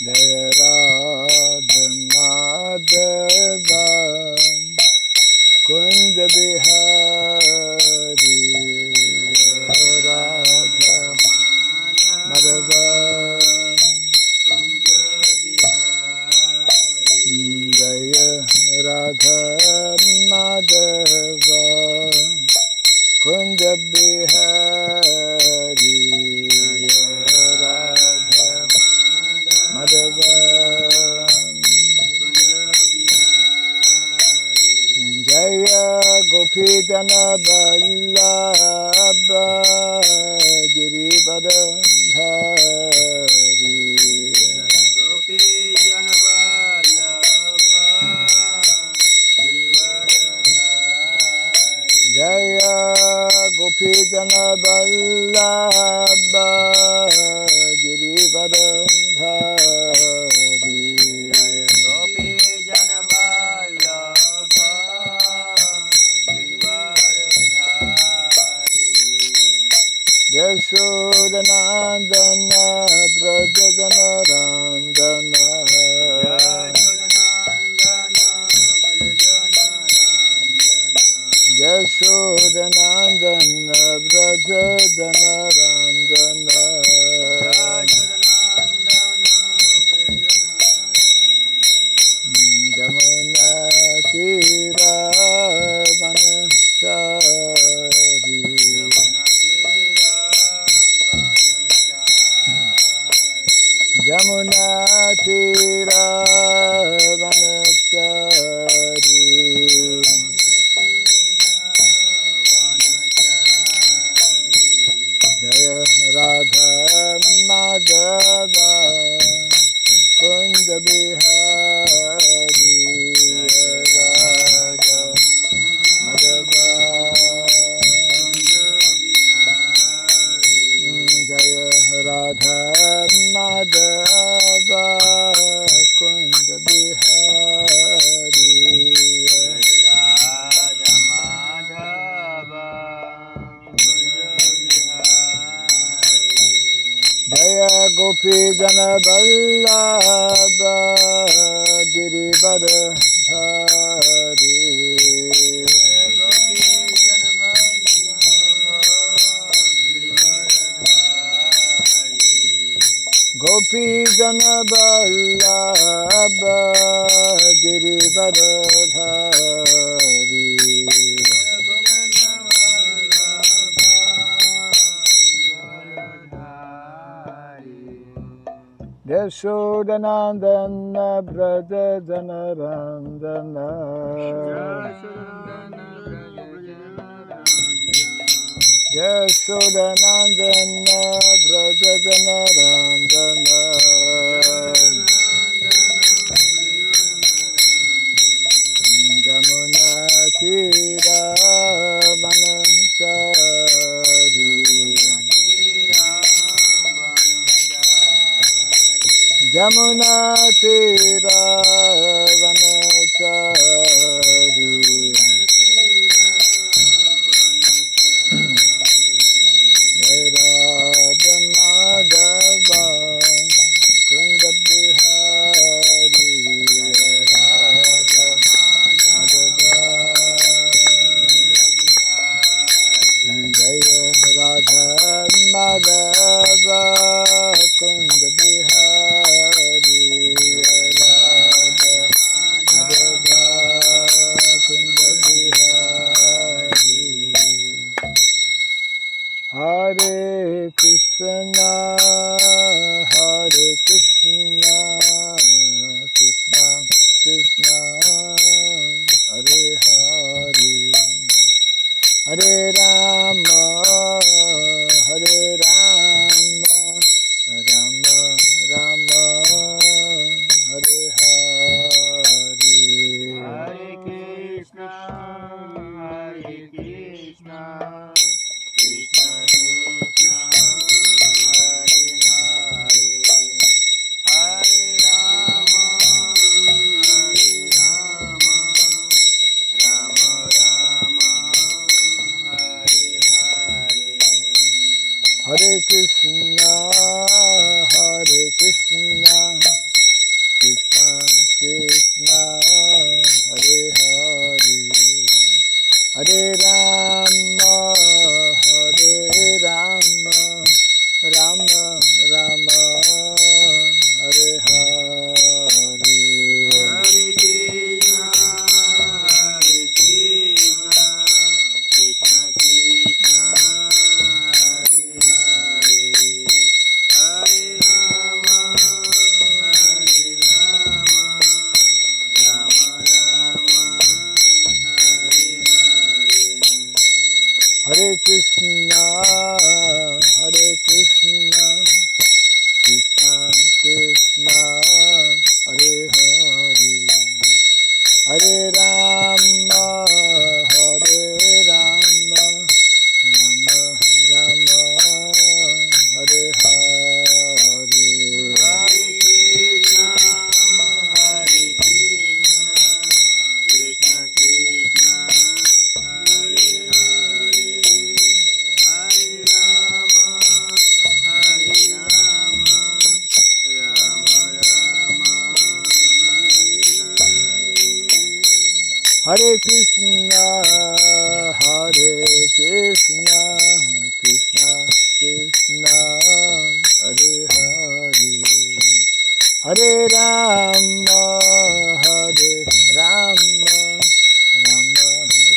Jaya Radha Madhava Kunja Bihari Radha Madhava Jaya Radha Madhava Kunja Bihari Radha Madhava Jaya Gopidana Vallabha Girivardhari Jaya Gopidana Vallabha Girivardhari Yashodanandana Brajadana Randana Yashodanandana Brajadana Randana Jamuna Tira Vanachari Jamuna Tira Vanachari Jaya Radha Madhava Kunja Bihari Radha Madhava Jaya Radha Madhava Kunja Bihari Jaya Gopi Jana Vallabha Girivardhari Gopi Jana Vallabha Girivardhari Yashodanandana Brajadana Randana Yashodanandana Brajadana Randana Jamuna Tira Vanachari Jamuna Tira Vanachari Jaya Radha Madhava Kunja Bihari Radha Madhava Jaya Radha Madhava Kunja Bihari Radha Madhava Kunja Bihari Hare Krishna Hare Krishna Krishna Krishna Hare Hare Hare Rama Hare Rama Rama Rama Hare Hare Hare Krishna Krishna Krishna Hare Hare Hare Rama Hare Rama Rama Rama Hare Hare Hare Krishna, Hare Krishna, Krishna Krishna, Hare Hare, Hare Rama, Hare Rama, Rama Rama, Hare Hare. Hare Krishna, Hare Krishna, Krishna Krishna, Hare Hare, Hare Rama, Hare Rama, Rama Rama, Hare Hare. Hare Krishna, Hare Krishna, Krishna Krishna, Hare Hare, Hare Rama, Hare Rama, Rama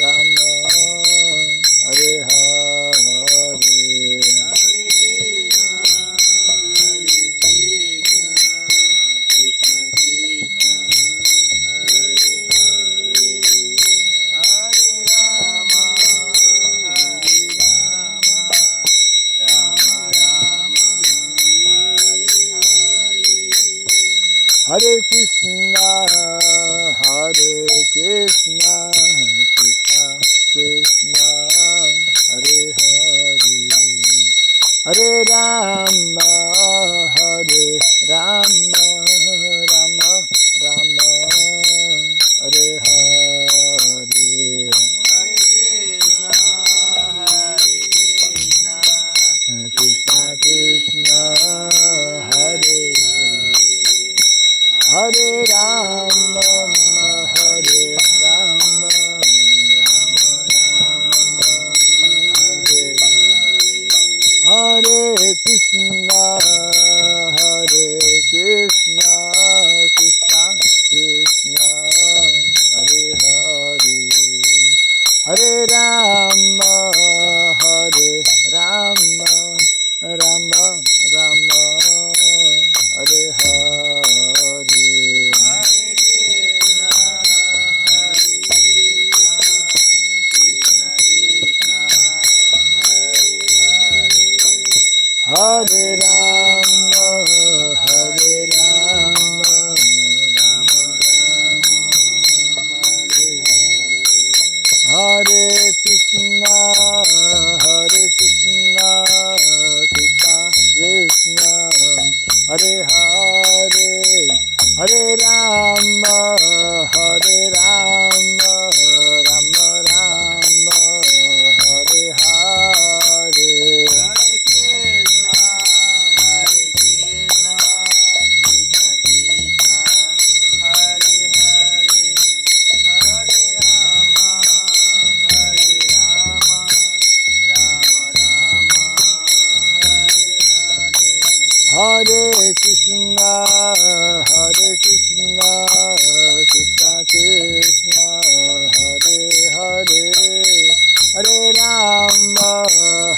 Rama, Hare Hare. Hare Krishna, Hare Krishna, Krishna Krishna, Hare Hare, Hare Rama, Hare Rama, Rama Rama, Hare Krishna, Hare Krishna, Krishna Krishna, Hare Hare, Hare Rama, Hare Rama, Rama Rama, Hare Hare. Hare Krishna, Krishna Krishna, Hare Hare, Hare Rama, Hare Rama, Rama Rama, Hare Hare. Hare Krishna, Hare Krishna, Krishna Krishna, Hare Hare, Hare Rama, Hare Rama, Rama Rama, Hare Hare. Hare Krishna, Hare Krishna, Krishna Krishna, Hare Hare, Hare Rama, Hare Rama, Rama Rama, Hare Hare, Hare Krishna, Hare Krishna, Krishna Krishna, Hare Hare, Hare Rama, Hare Rama, Rama Rama, Hare Hare. Hare Krishna, Hare Krishna, Krishna Krishna, Hare Hare, Hare Rama, Hare Rama, Rama Rama, Hare Hare, Hare Krishna, Hare Krishna, Krishna Krishna, Hare Hare, Hare Rama, Hare Rama, Rama Rama, Hare Hare. Hare Krishna, Hare Krishna, Krishna Krishna, Hare Hare, Hare Rama, Hare Rama, Rama Rama, Hare Hare. Hare Krishna, Hare Krishna, Krishna Krishna, Hare Hare, Hare Rama,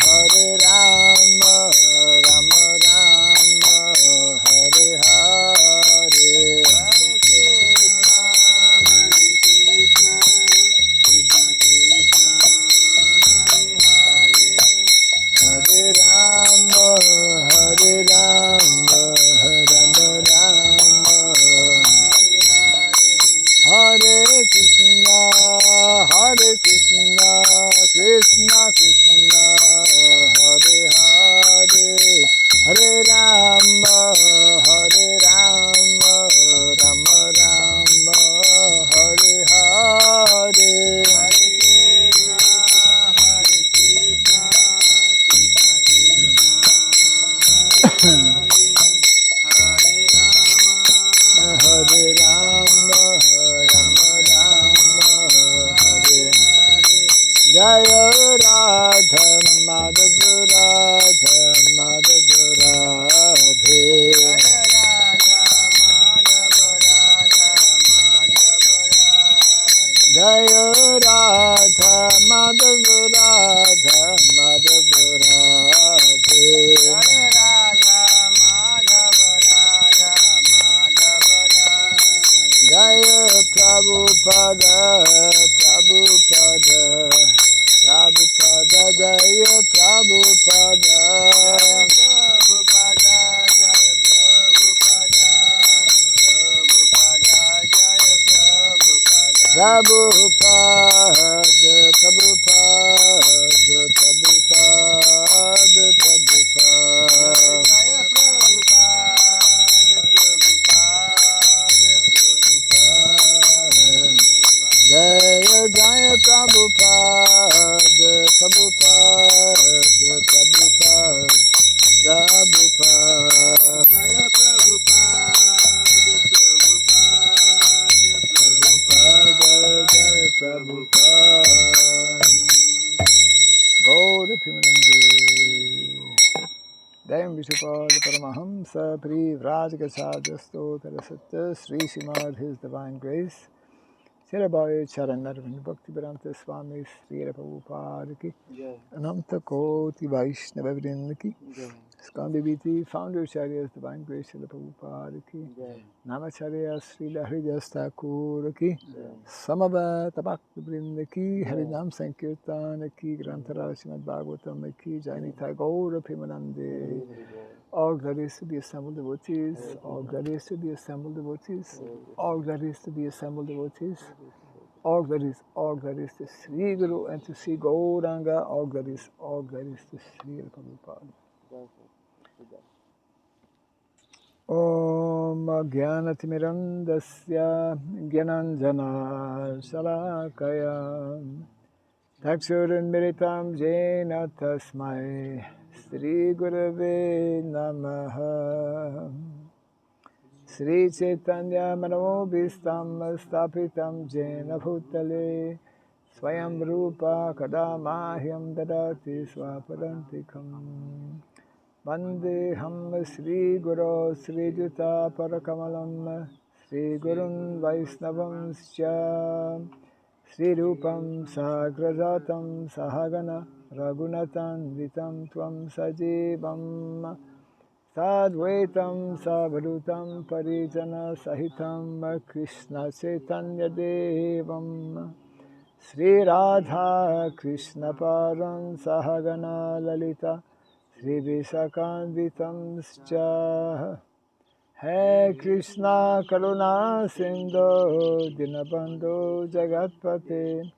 Hare Rama, Rama Rama, Hare Hare. Hare Krishna, Hare Krishna, Krishna Krishna, Hare Hare, Hare Rama, Hare Rama, Rama Rama, Hare Krishna, Hare Krishna, Krishna Krishna, Hare Hare, Hare Rama, Hare Rama, Rama Rama, Hare Hare. Hare Krishna, Hare Krishna, Krishna Krishna, Radha Madhava Radha Madhava Radhe. Jaya Radha Madhava Radha Madhava Radhe. Jaya Radha Madhava Radha Madhava Radhe. Jaya Radha Madhava Radha Madhava Radhe. Jaya Prabhupada Prabhupada Prabhupada Jaya Prabhupada Jaya Prabhupada Jaya Prabhupada Prabhupada Jaya Prabhupada Prabhupada Prabhupada Prabhupada Prabhupada Jaya Prabhupada Prabhupada Prabhupada Jaya Jaya Prabhupada Prabhupada Prabhupada Prabhupada Jaya Prabhupada Prabhupada Jaya Prabhupada Gaura Pimanande Dayam Vishnupada Paramahamsa Privrajagasajasto Tarasatya Sri Srimad His Divine Grace Sirabhaya Charanarvind Bhakti Vedanta Swami Sri Prabhupada Ki Ananta Koti Vaishnava Vrinda Ki Skandi Biti Founder Acharya's Divine Grace Srila Prabhupada Ki Namacharya Srila Hridas Thakur Ki Samavata Bhakti Vrinda Ki Harinam Sankirtana Ki Grantara Srimad Bhagavatam Ki Jainita Gaura Pimanande All glorious to the assembled devotees, all glorious to the assembled devotees, all glorious to the assembled devotees, all glorious to Sri Guru and to Sri Gauranga, all glorious to Sri Prabhupada. Om Jnanatimirandasya Jnananjana Shalakaya Takshurunmiritam Jena Tasmai Sri Gurave Namaha Sri Chaitanya Manobhistam Stapitam Jena Bhutale Swayam Rupa Kadamahyam Dadati Swapadantikam Vandeham Sri Guru Sri Juta Parakamalam Sri Gurun Vaisnavam Sya Sri Rupam Sagrajatam Sahagana Raghunatan Vitam Tvam Sajivam Sadvaitam Savadhutam Parijana Sahitam Krishna Chaitanya Devam Sri Radha Krishna Param Sahagana Lalita Sri Visakanditam Scha He Krishna Karuna Sindhu Dinabandhu Jagatpate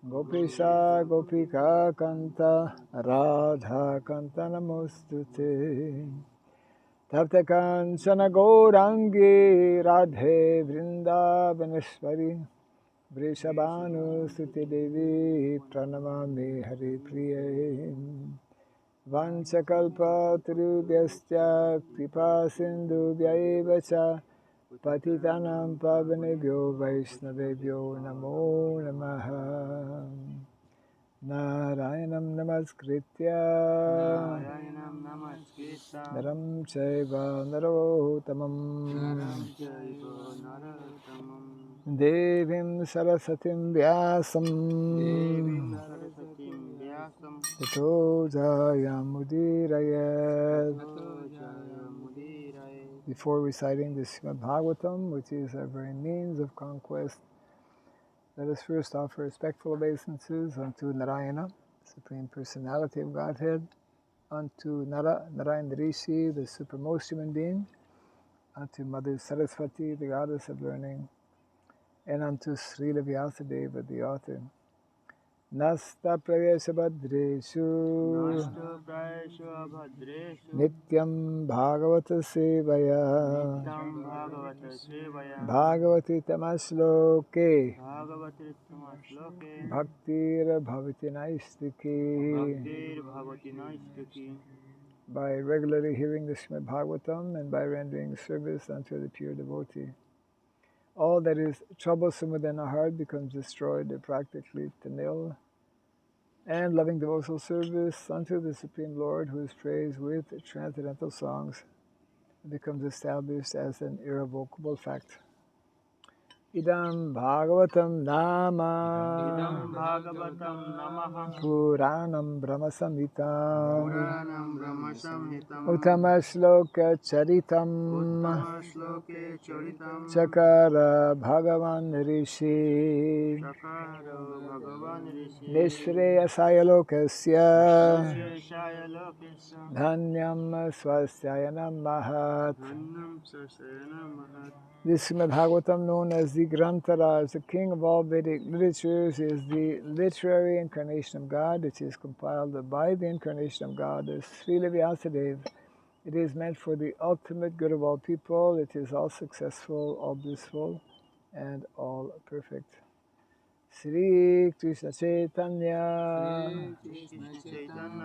Gopisha Gopika Kanta Radha Kanta Namostute Tapta Kanchana Gaurangi Radhe Vrindavaneshwari Vrishabhanu Suti Devi Pranamami Hari Priye Vanchakalpa Tarubhyascha Kripa Sindhu Vyaivacha Patitanam Pavanebhyo Vaishnavebhyo Namo Namaha Narayanam Namaskritya Narayanam Namaskritya Naram Chaiva Narotamam Naram Jaiva Narottamam Devim Sarasatim Vyasam Devim Sarasatim Vyasam Tato Jayamudirayat. Tato Jayamudiraye. Before reciting the Srimad Bhagavatam, which is our very means of conquest, let us first offer respectful obeisances unto Narayana, Supreme Personality of Godhead, unto Narayan Rishi, the supermost human being, unto Mother Saraswati, the goddess of learning, and unto Srila Vyasadeva, the author. Nasta Pravesha Bhadreshu Nasta Praeshu Abhadreshu Nityam Bhagavata Sevaya Nityam Bhagavata Sevaya Bhagavati Tamasloke Bhagavati Tamasloke Bhaktir Bhavati Naistiki. Bhaktir Bhavati Naistaki. By regularly hearing the Srimad Bhagavatam and by rendering service unto the pure devotee, all that is troublesome within our heart becomes destroyed or practically to nil. and loving devotional service unto the Supreme Lord, who is praised with transcendental songs, becomes established as an irrevocable fact. Idam Bhagavatam Nama Idam Bhagavatam Namaha Puranam Brahma Samhitam Puranam Brahma Samhitam Uttama Shloka Charitam Uttama Shloke Charitam Chakara Bhagavan Rishi Chakaro Bhagavan Rishi Nishreyasaya Lokasya Shaya Lokesa Dhanyam Swastyaya Namahat. Dhannam Sasayana Mahat. This Srimad Bhagavatam, known as the Grantaraj, the king of all Vedic literatures, is the literary incarnation of God. It is compiled by the incarnation of God, as Srila Vyasadeva. It is meant for the ultimate good of all people. It is all successful, all blissful, and all perfect. Sri Krishna Chaitanya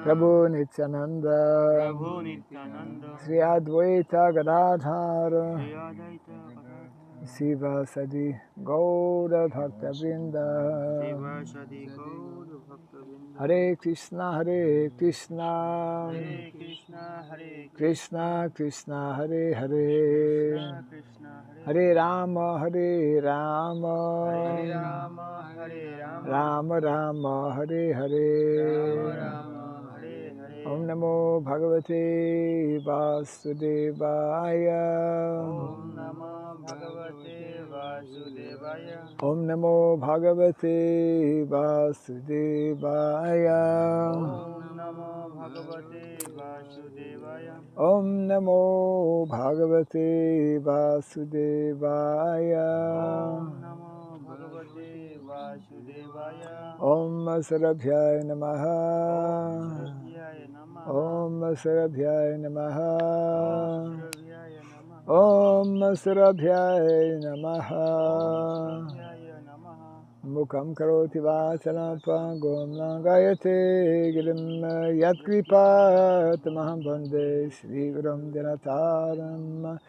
Prabhu Nityananda Prabhu Nityananda Sri Advaita Gadadhara Sri Adaita Gadadhara Siva Sadi Gaura Bhakta Vrinda Shiva Shadi Gaur Bhakta Vrinda Hare Krishna Hare Krishna Hare Krishna Hare Krishna Krishna Hare Hare Krishna Krishna Hare Rama Hare Rama Hare Rama Hare Rama Rama Rama Hare Rama Hare Rama Hare Hare Om Namo Bhagavate Vasudevaya Om Namo Bhagavate Vasudevaya Om Namo Bhagavate Vasudevaya Om Namo Bhagavate Vasudevaya Om Namo Bhagavate Vasudevaya Om Namo Bhagavate Vasudevaya Om Sarabhyaya Namaha Sarabhyaya Namaha Om Sarabhyaya Namaha Sarabhyaya Namaha Om Sarabhyaya Namaha Sarabhyaya Namaha Mukam karoti vachanam pangum langayate girim yatkripat maham bande Shri Gurum Dinataram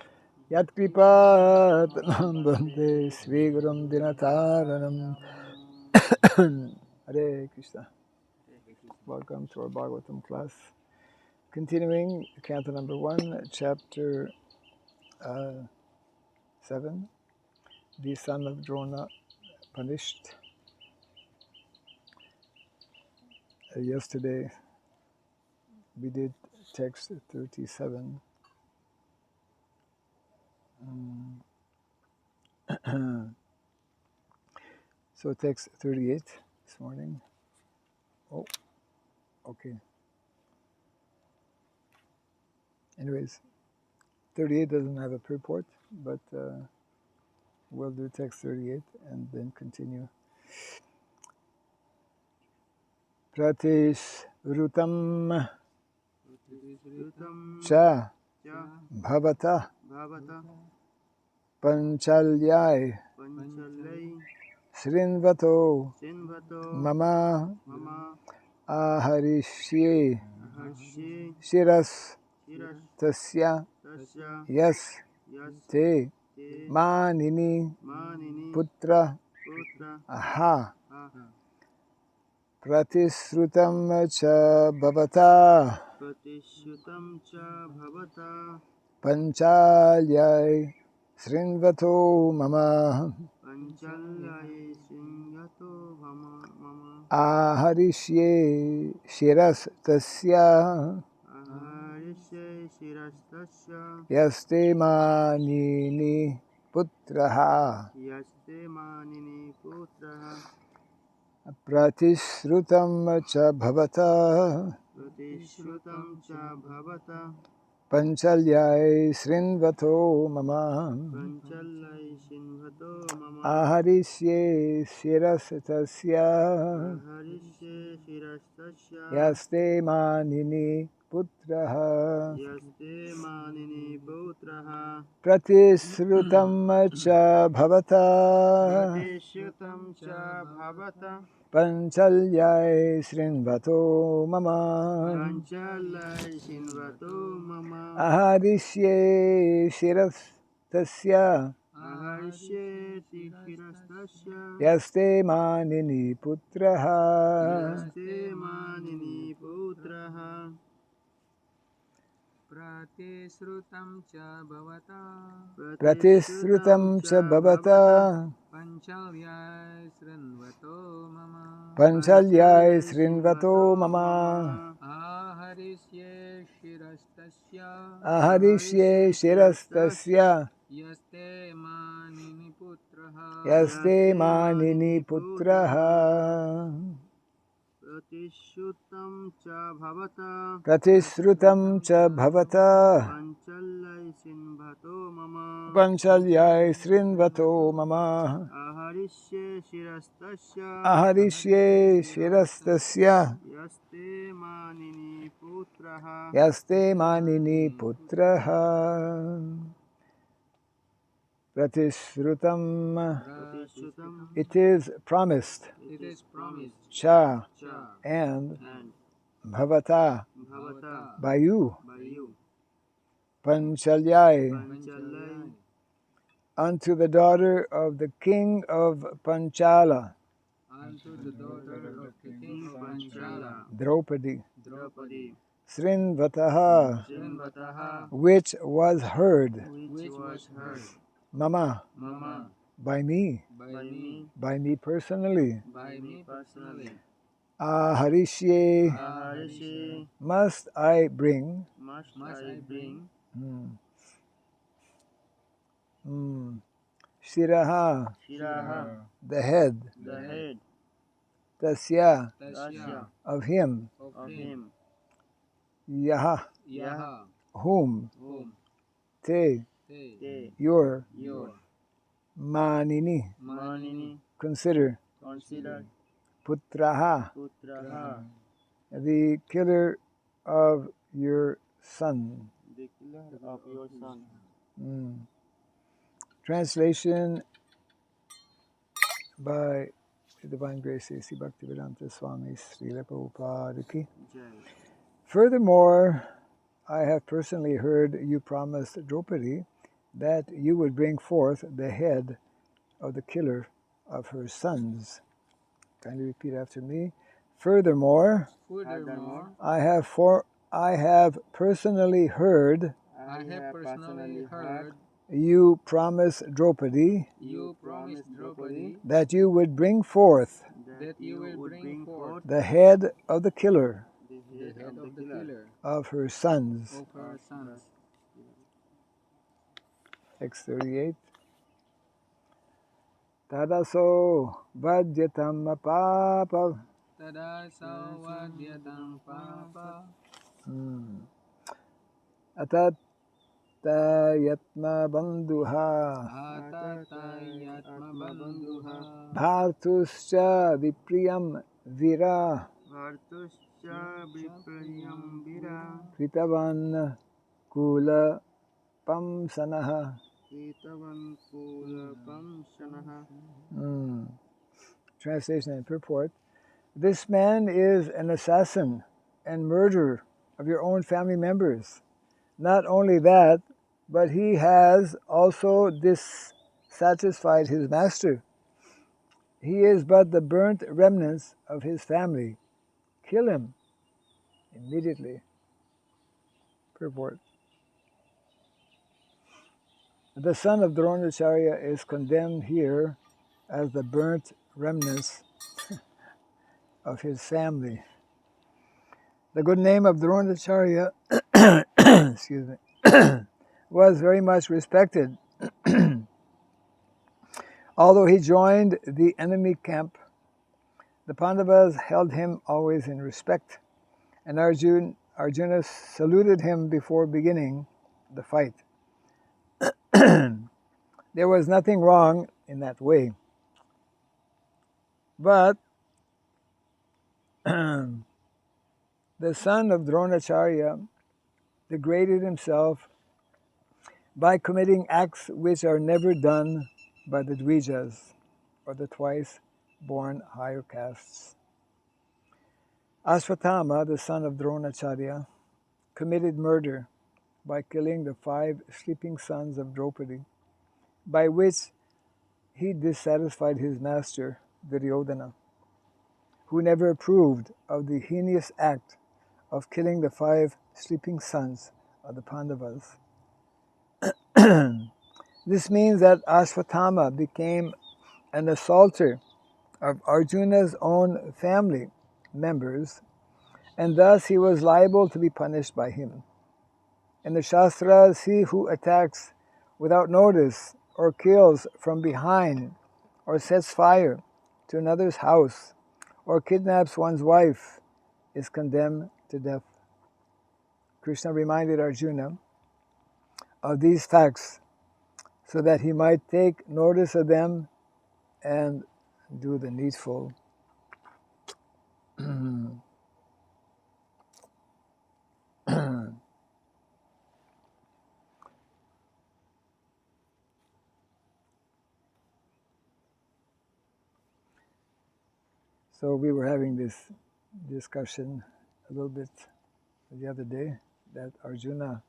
yatkripat maham bande Shri Gurum Dinataram. Hare Krishna. Welcome to our Bhagavatam class. Continuing canto number 1, chapter 7, the son of Drona punished. Yesterday we did text 37. So text 38 this morning. Oh, okay. Anyways, 38 doesn't have a purport, but we'll do text 38 and then continue. Pratish Rutam Cha Bhavata Bhavata Panchalyai Panchalai Srinvato Sinvato Mama Mama Aharishye Aharshi Shiras Shiras Tasya Tasya Yas Yas Te Te Manini Manini Putra Putra Aha Ha Pratisrutam Cha Bhavata Pratishyutam Cha Bhavata Panchalyai Srinvato Mama Panchalai Singhato Mama Aharishye Shiras Tasya Aharishe Shirastasya Yaste Manini Putraha Yaste Manini Putraha Pratisrutam Cha Bhavata Pratishrutam Cha Bhavata Panchalyai Srinvato Mama Panchalai Sinvato Mama Aharishye Shiras Tasya Aharishe Shirastasya Yaste Manini Putraha Yaste Manini Putraha Pratisrutam Cha Bhavata Pratishyutam Cha Bhavata Panchalyai Srinvato Mama Panchalai Sinvato Mama Aharishye Shiras Tasya Aharishe Shirastasya yaste manini putraha. Yaste Manini Putraha Pratisrutam cha bhavata Pratisrutam cha bhavata panchalyai srinvato mama panchalyai srinvato mama aharisye shirastasya aharishye shirastasya yaste manini putraha yaste manini putraha. Pratishutam cha bhavata Pratisrutam cha bhavata Panchalai Sinbhato Mama panchalyai srinvato mama Aharishe Shirastasya aharishye shirastasya Yaste Manini Putraha yaste manini putraha. Pratisrutam, Pratishutam it is promised, It is promised cha, Cha and and bhavata, Bhavata by you, by you panchalyai, Panchalai unto the daughter of the king of Panchala, unto the daughter of the king of Panchala, Draupadi, Draupadi Srinvataha, Srinvataha which was heard, which was heard mama, Mama by me, by me personally, personally aharishye, Aharishi must I bring, must I bring shiraha, Shiraha the head, the head tasya, Tasya of him, of him yaha, Yaha, whom, whom te, they your, your manini, Manini consider, consider putraha, Putraha the killer of your son. the killer of your son. Translation by the Divine Grace A.C. Bhaktivedanta Swami Srila Prabhupada Ki. Jai. Furthermore, I have personally heard you promised Draupadi that you would bring forth the head of the killer of her sons. Kindly repeat after me. Furthermore, furthermore, I have personally heard I have personally heard you promise Draupadi you promised Draupadi that you would bring forth that you will bring forth the head of the killer the head of the killer of her sons. of her sons. X38. Tadaso vajyatam papa Tada savadyatam papa atatayatma bandhuha atatayatma bandhuha bhartuscha vipriyam vira Vartuscha Viprayam Vira kritavan kula pamsanaha. Etavan Kulapam Shanaha. Translation and purport. This man is an assassin and murderer of your own family members. Not only that, but he has also dissatisfied his master. He is but the burnt remnants of his family. Kill him immediately. Purport. The son of Dronacharya is condemned here as the burnt remnants of his family. The good name of Dronacharya excuse me, was very much respected. Although he joined the enemy camp, the Pandavas held him always in respect, and Arjuna saluted him before beginning the fight. There was nothing wrong in that way. But the son of Dronacharya degraded himself by committing acts which are never done by the Dvijas, or the twice-born higher castes. Ashwatthama, the son of Dronacharya, committed murder by killing the 5 sleeping sons of Draupadi by which he dissatisfied his master, Duryodhana, who never approved of the heinous act of killing the 5 sleeping sons of the Pandavas. This means that Ashwatthama became an assaulter of Arjuna's own family members, and thus he was liable to be punished by him. In the Shastras, he who attacks without notice or kills from behind or sets fire to another's house or kidnaps one's wife is condemned to death. Krishna reminded Arjuna of these facts so that he might take notice of them and do the needful. So we were having this discussion a little bit the other day that Arjuna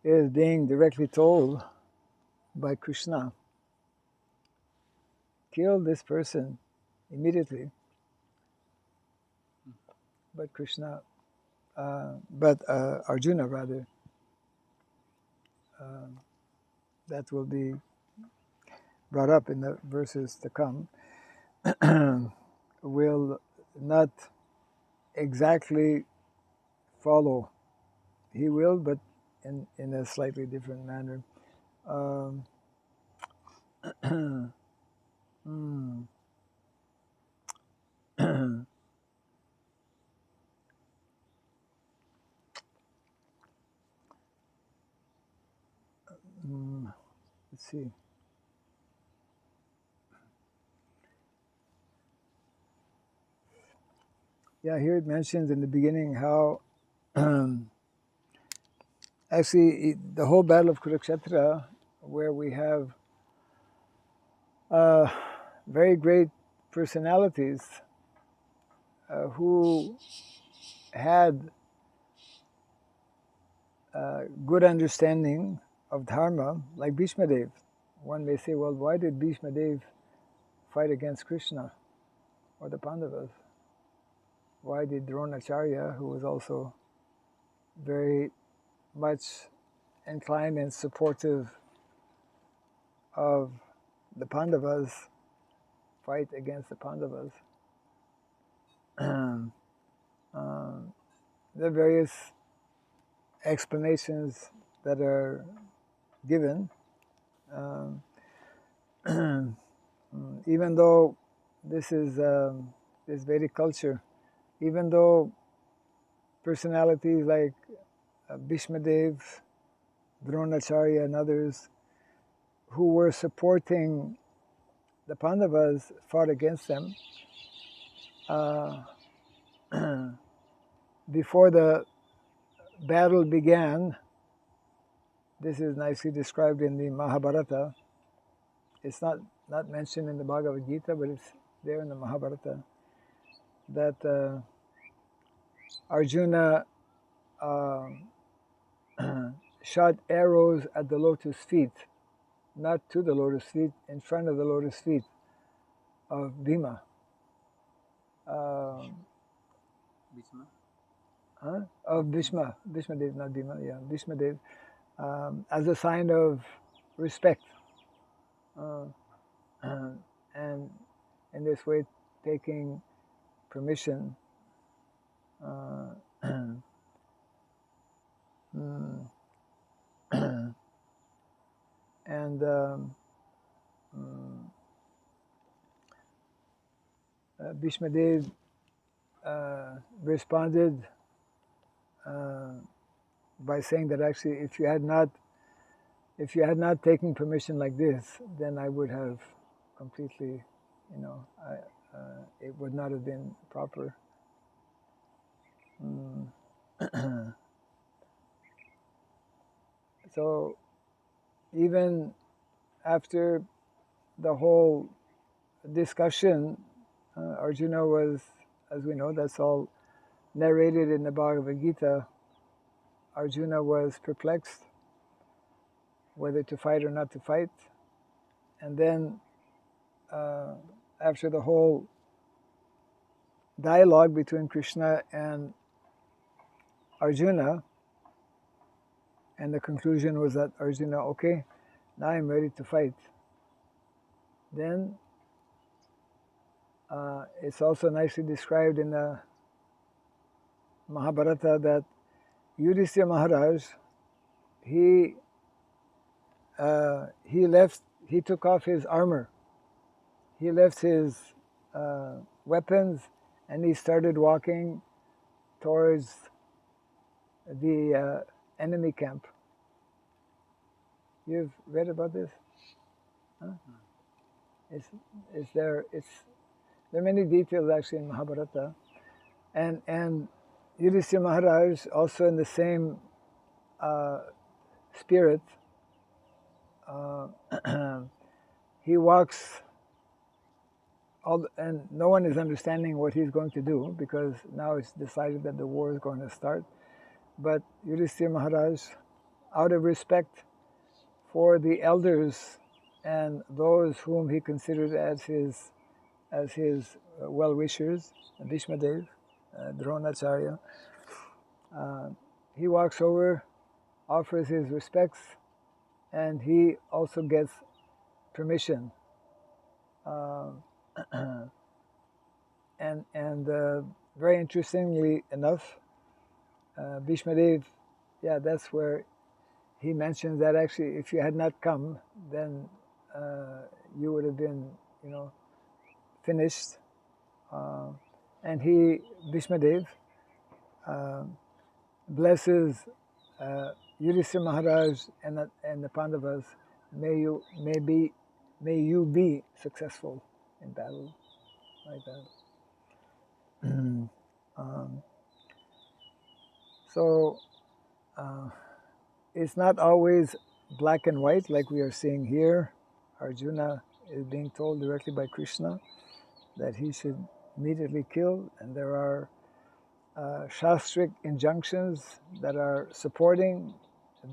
is being directly told by Krishna, kill this person immediately. But Arjuna rather, that will be brought up in the verses to come, will not exactly follow. He will, but in a slightly different manner. Let's see. Yeah, here it mentions in the beginning how actually the whole battle of Kurukshetra, where we have very great personalities who had good understanding of dharma, like Bhishma Dev. One may say, well, why did Bhishma Dev fight against Krishna or the Pandavas? Why did Dronacharya, who was also very much inclined and supportive of the Pandavas, fight against the Pandavas? There are various explanations that are given. Even though this is this Vedic culture, even though personalities like Bhishma Dev, Dronacharya, and others who were supporting the Pandavas fought against them, before the battle began, this is nicely described in the Mahabharata. It's not mentioned in the Bhagavad Gita, but it's there in the Mahabharata, that Arjuna shot arrows at the lotus feet, not to the lotus feet, in front of the lotus feet of Bhima. Bhishma? Of Bhishma Dev, not Bhima, yeah, Bhishma Dev, as a sign of respect. And in this way, taking permission and Bhishma Dev responded by saying that actually, if you had not taken permission like this, then I would have completely, it would not have been proper. So even after the whole discussion, Arjuna was, as we know, that's all narrated in the Bhagavad Gita. Arjuna was perplexed whether to fight or not to fight. And then after the whole dialogue between Krishna and Arjuna, and the conclusion was that Arjuna, okay, now I'm ready to fight. Then it's also nicely described in the Mahabharata that Yudhishthira Maharaj, he took off his armor, he left his weapons, and he started walking towards the enemy camp. You've read about this? Huh? There are many details actually in Mahabharata, and Yudhishthira Maharaj also in the same spirit. He walks and no one is understanding what he's going to do, because now it's decided that the war is going to start. But Yudhishthira Maharaj, out of respect for the elders and those whom he considered as his well-wishers, Bhishma Dev, Dronacharya, he walks over, offers his respects, and he also gets permission. And very interestingly enough, Bhishma Dev, that's where he mentions that actually if you had not come, then you would have been, finished. And Bhishma Dev, blesses Yudhishthira Maharaj and the Pandavas. May you be successful in battle, like that. So it's not always black and white like we are seeing here. Arjuna is being told directly by Krishna that he should immediately kill, and there are shastric injunctions that are supporting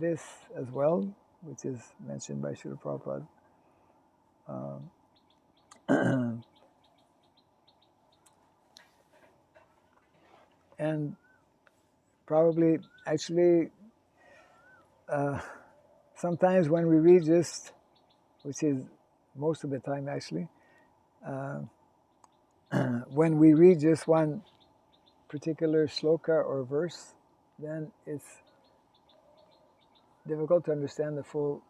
this as well, which is mentioned by Srila Prabhupada. And probably, actually, sometimes when we read just, which is most of the time actually, when we read just one particular sloka or verse, then it's difficult to understand the full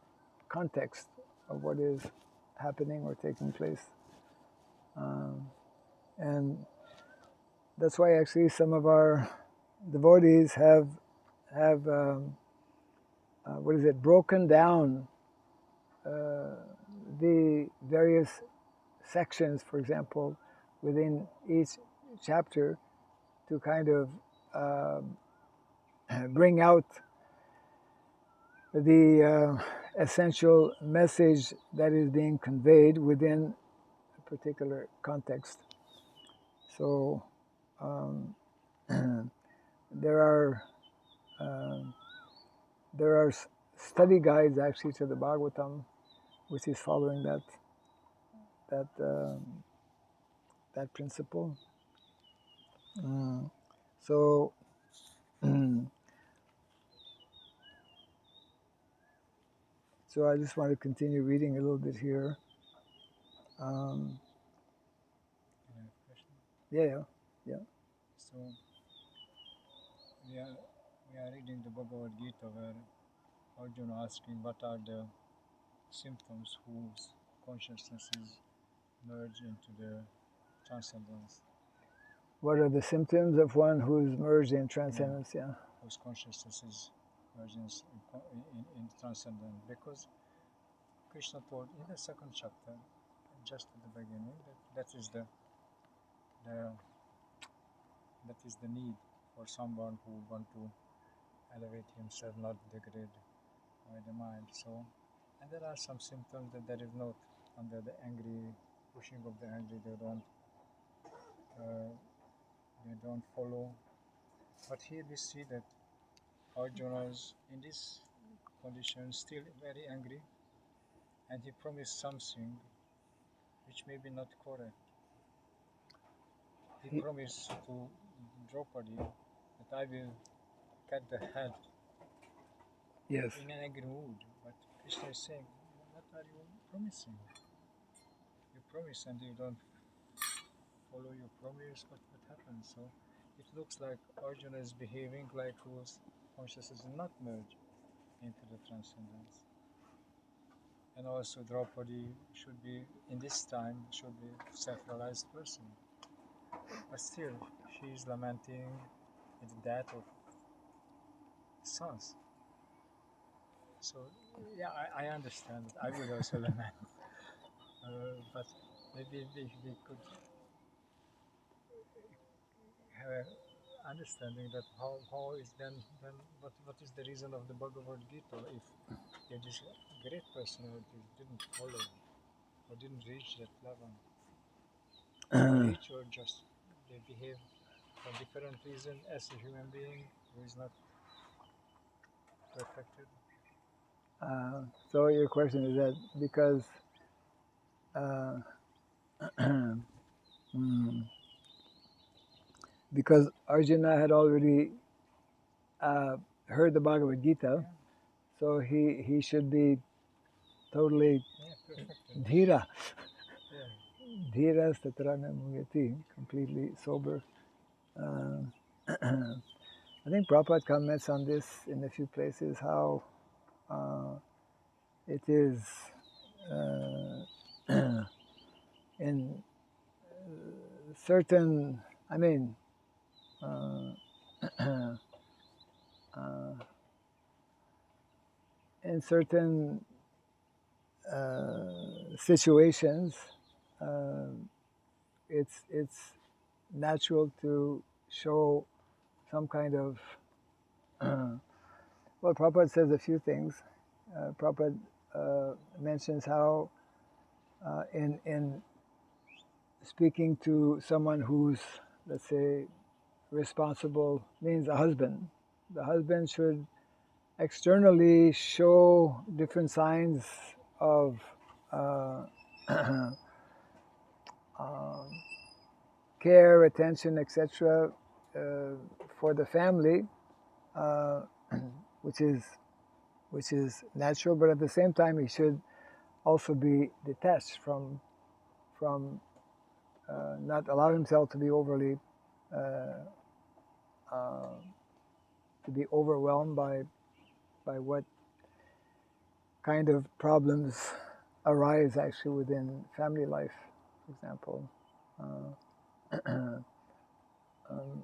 context of what is happening or taking place. And that's why actually some of our devotees have broken down the various sections, for example, within each chapter, to kind of bring out the essential message that is being conveyed within a particular context. So there are study guides actually to the Bhagavatam, which is following that principle. So so I just want to continue reading a little bit here. Yeah. So we are reading the Bhagavad Gita where Arjuna asking what are the symptoms whose consciousnesses merge into the transcendence. What are the symptoms of one who's merged in transcendence? Yeah. Whose consciousnesses merge in transcendence. Because Krishna told in the second chapter, just at the beginning, that is the need for someone who want to elevate himself, not degrade by the mind. So, and there are some symptoms that there is not under the angry, pushing of the angry. They don't follow. But here we see that Arjuna is in this condition still very angry, and he promised something which may be not correct. He promised to Draupadi that I will cut the head Yes. in an angry mood. But Krishna is saying, what are you promising? You promise and you don't follow your promise, what happens? So it looks like Arjuna is behaving like whose consciousness is not merged into the transcendence. And also Draupadi should be, in this time, should be a self-realized person. But still, she is lamenting the death of sons. So, yeah, I understand it. I would also lament. But maybe we could have an understanding that how is then what is the reason of the Bhagavad Gita if this great personality didn't follow or didn't reach that level? Reach or just they behave for different reason as a human being who is not perfected? So your question is that because because Arjuna had already heard the Bhagavad Gita, so he should be totally dhira. Dhira satarana muyati, completely sober. I think Prabhupada comments on this in a few places, how it is in certain, I mean, in certain situations, it's natural to show some kind of well, Prabhupada says a few things. Prabhupada mentions how in speaking to someone who's, let's say, responsible, means a husband, the husband should externally show different signs of care, attention, etc., for the family, which is natural. But at the same time, he should also be detached from not allow himself to be overly to be overwhelmed by what kind of problems arise actually within family life, for example.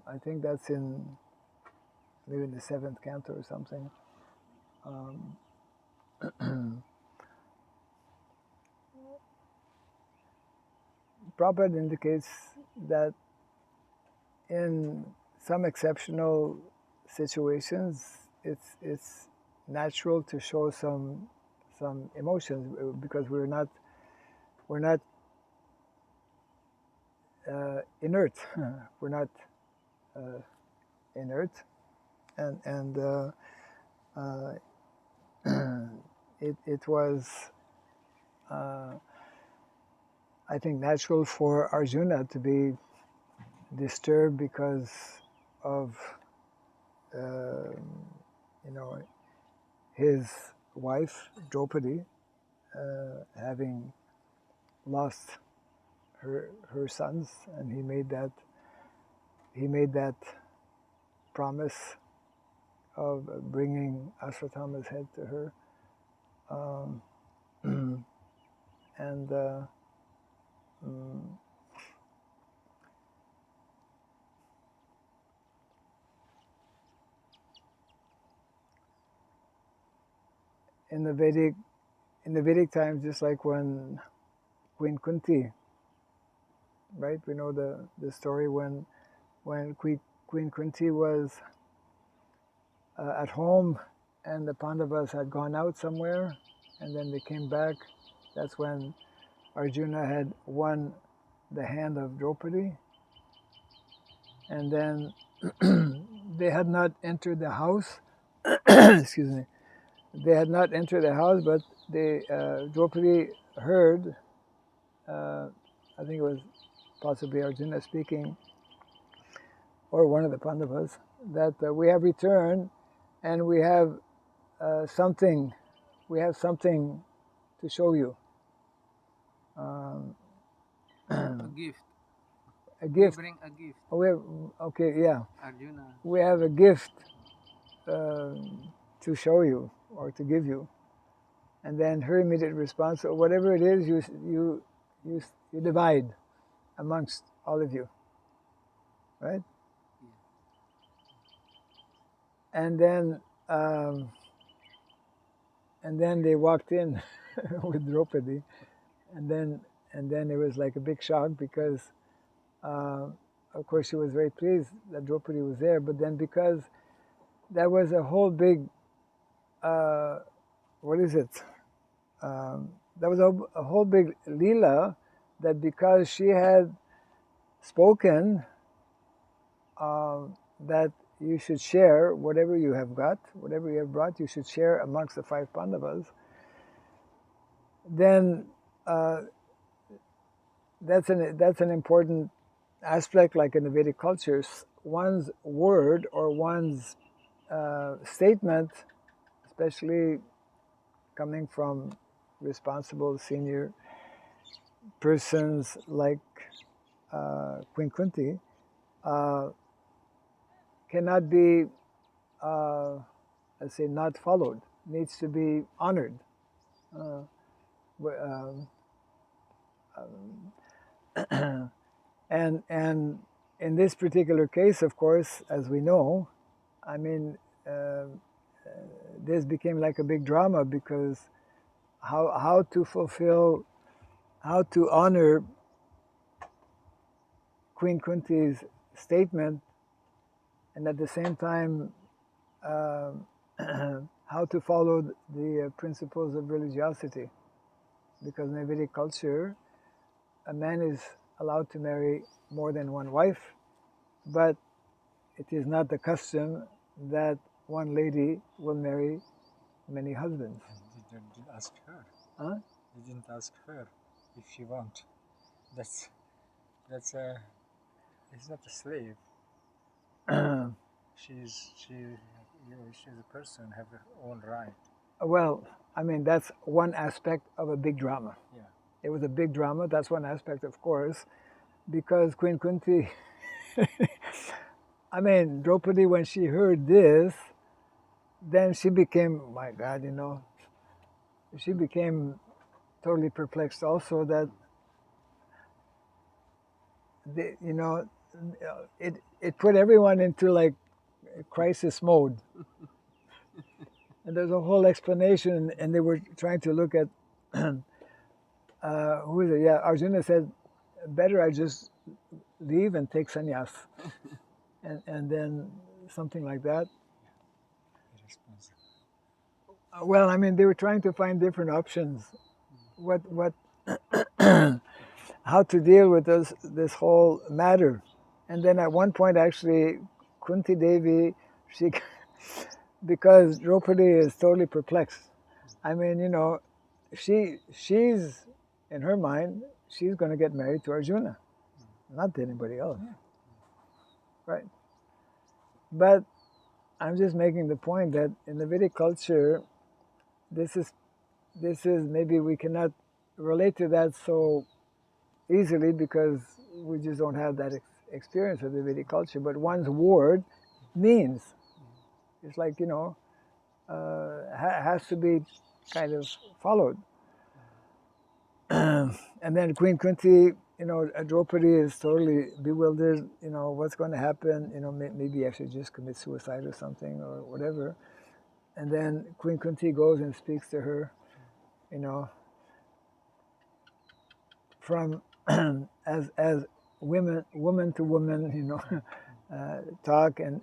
I think that's maybe in the 7th canto or something. Prabhupada indicates that in some exceptional situations, it's natural to show some emotions because we're not inert. We're not inert, and it was I think natural for Arjuna to be disturbed because of his wife Draupadi having lost her sons, and he made that promise of bringing Ashwatthama's head to her, and in the Vedic times, just like when Queen Kunti, right? We know the story when Queen Kunti was at home and the Pandavas had gone out somewhere and then they came back. That's when Arjuna had won the hand of Draupadi, and then they had not entered the house. Excuse me. They had not entered the house, Draupadi heard, I think it was possibly Arjuna speaking, or one of the Pandavas, that we have returned and we have something to show you. A gift. A gift. We bring a gift. Oh, we have, okay, yeah. Arjuna. We have a gift to show you or to give you. And then her immediate response, or whatever it is, you divide amongst all of you, right? And then they walked in with Draupadi, and then it was like a big shock because, of course, she was very pleased that Draupadi was there. But then because that was a whole big, what is it? That was a whole big lila, that because she had spoken that you should share whatever you have got, whatever you have brought, you should share amongst the 5 Pandavas. Then that's an important aspect, like in the Vedic cultures. One's word or one's statement, especially coming from responsible senior persons like Queen Kunti, cannot be, let's say, not followed. Needs to be honored. And in this particular case, of course, as we know, I mean, this became like a big drama because how to fulfill, how to honor Queen Kunti's statement, and at the same time how to follow the principles of religiosity. Because in the Vedic culture, a man is allowed to marry more than one wife, but it is not the custom that one lady will marry many husbands. They didn't ask her. Huh? They didn't ask her if she wants. It's not a slave. she's a person, have her own right. Well, I mean, that's one aspect of a big drama. Yeah. It was a big drama. That's one aspect, of course, because Queen Kunti, I mean, Draupadi, when she heard this, then she became, my God, she became totally perplexed also that, it put everyone into like crisis mode. And there's a whole explanation, and they were trying to look at, who is it? Yeah, Arjuna said, better I just leave and take sannyas. and then something like that. Well, I mean, they were trying to find different options. What how to deal with this whole matter. And then at one point, actually, Kunti Devi, because Draupadi is totally perplexed. I mean, she's, in her mind, she's going to get married to Arjuna, not to anybody else. Right. But I'm just making the point that in the Vedic culture, this is maybe we cannot relate to that so easily because we just don't have that experience of the Vedic culture. But one's word means, it's like, has to be kind of followed. And then Queen Kunti, Draupadi is totally bewildered, what's going to happen, maybe I should just commit suicide or something or whatever. And then Queen Kunti goes and speaks to her, from as woman to woman, talk and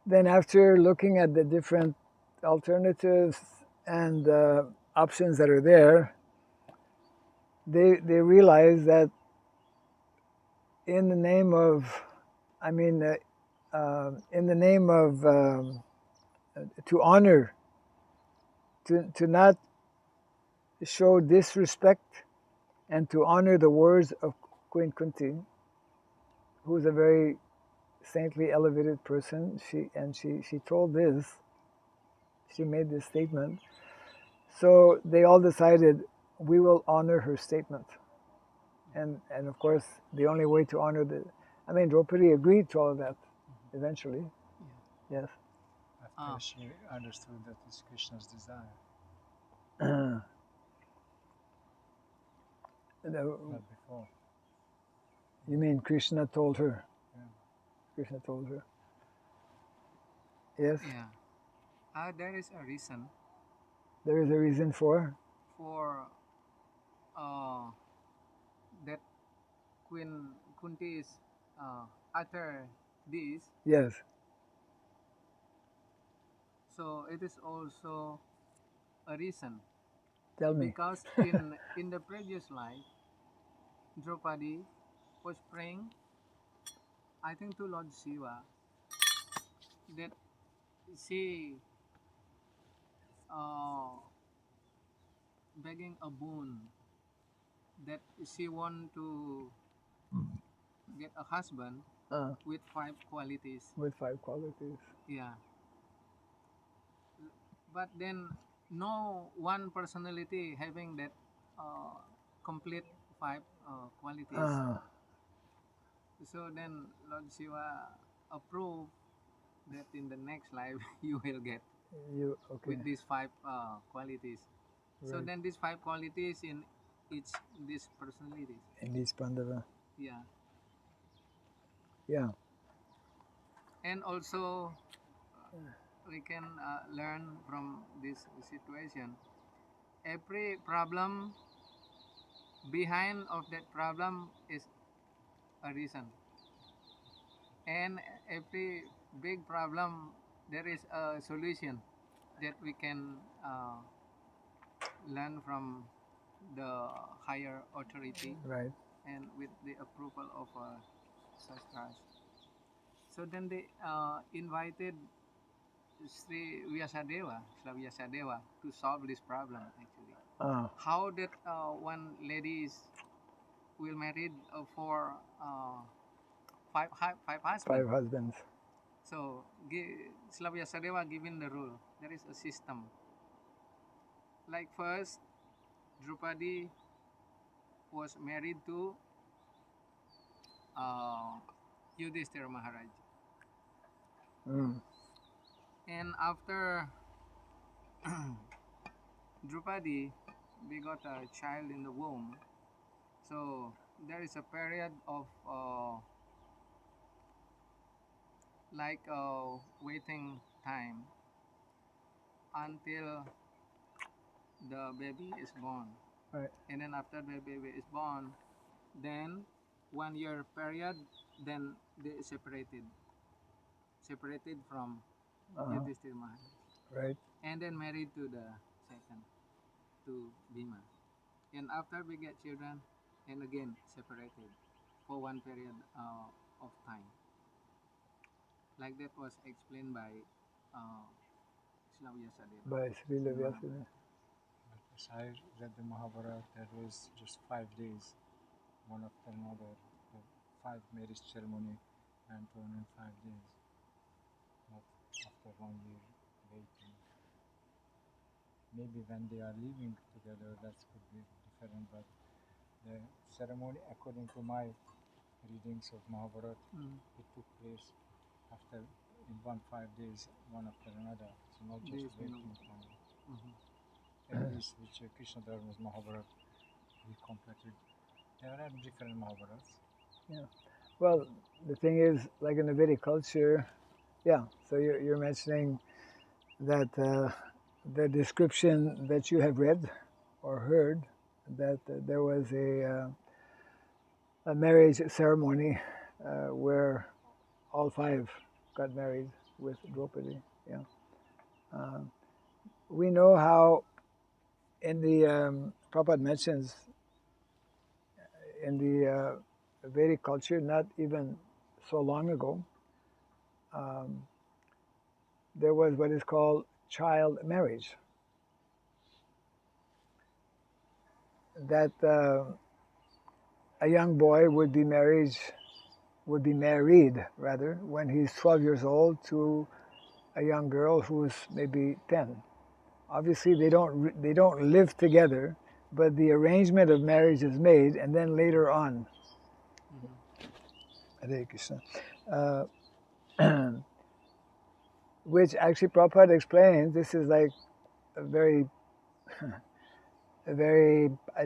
then after looking at the different alternatives and options that are there, they realize that in the name of, in the name of to honor, to not show disrespect, and to honor the words of Queen Kunti, who is a very saintly, elevated person. She told this. She made this statement. So they all decided we will honor her statement. And of course, the only way to honor Draupadi agreed to all of that eventually. Yeah. Yes. After she understood that it's Krishna's desire. Not before. You mean Krishna told her? Yeah. Krishna told her. Yes. Yeah. There is a reason. There is a reason for that Queen Kunti is after this. Yes. So it is also a reason. Tell me. Because in the previous life, Draupadi was praying, I think, to Lord Shiva, that she begging a boon, that she want to get a husband with 5 qualities. With 5 qualities. Yeah. But then no one personality having that complete 5 qualities. So then Lord Shiva approved that in the next life you will get with these 5 qualities. Right. So then these 5 qualities in each these personalities. In these Pandava. Yeah. Yeah. And also we can learn from this situation. Every problem, behind of that problem is a reason. And every big problem, there is a solution that we can learn from the higher authority, right, and with the approval of sastras. So then they invited Sri Vyasadeva to solve this problem actually. How that one lady will marry for 5 husbands. 5 husbands. So Sri Vyasadeva given the rule. There is a system. Like first, Draupadi was married to Yudhishthira Maharaj. And after Draupadi begot a child in the womb, so there is a period of waiting time until the baby is born. Right. And then after the baby is born, then 1 year period, then they separated from Yudhishthira Maharaj. Right. And then married to the second, to Bhima. And after we get children, and again separated for 1 period of time. Like that was explained by Srila Vyasadeva. By Srila Vyasadeva. As I read the Mahabharata, there was just 5 days, one after another, the 5 marriage ceremony and on in 5 days, not after 1 year waiting. Maybe when they are living together, that could be different, but the ceremony, according to my readings of Mahabharata, it took place after in 5 days, one after another. So not just waiting time. At least which Krishna Dharma's Mahabharata we completed. There are different Mahabharatas. Yeah. Well, the thing is, like in the Vedic culture, yeah. So you're mentioning that the description that you have read or heard, that there was a marriage ceremony where all 5 got married with Draupadi. Yeah. We know how in the Prabhupada mentions in the Vedic culture, not even so long ago, there was what is called child marriage. That a young boy would be married rather, when he's 12 years old to a young girl who's maybe 10. Obviously, they don't live together, but the arrangement of marriage is made, and then later on, Hare Krishna, which actually Prabhupada explains. This is like a very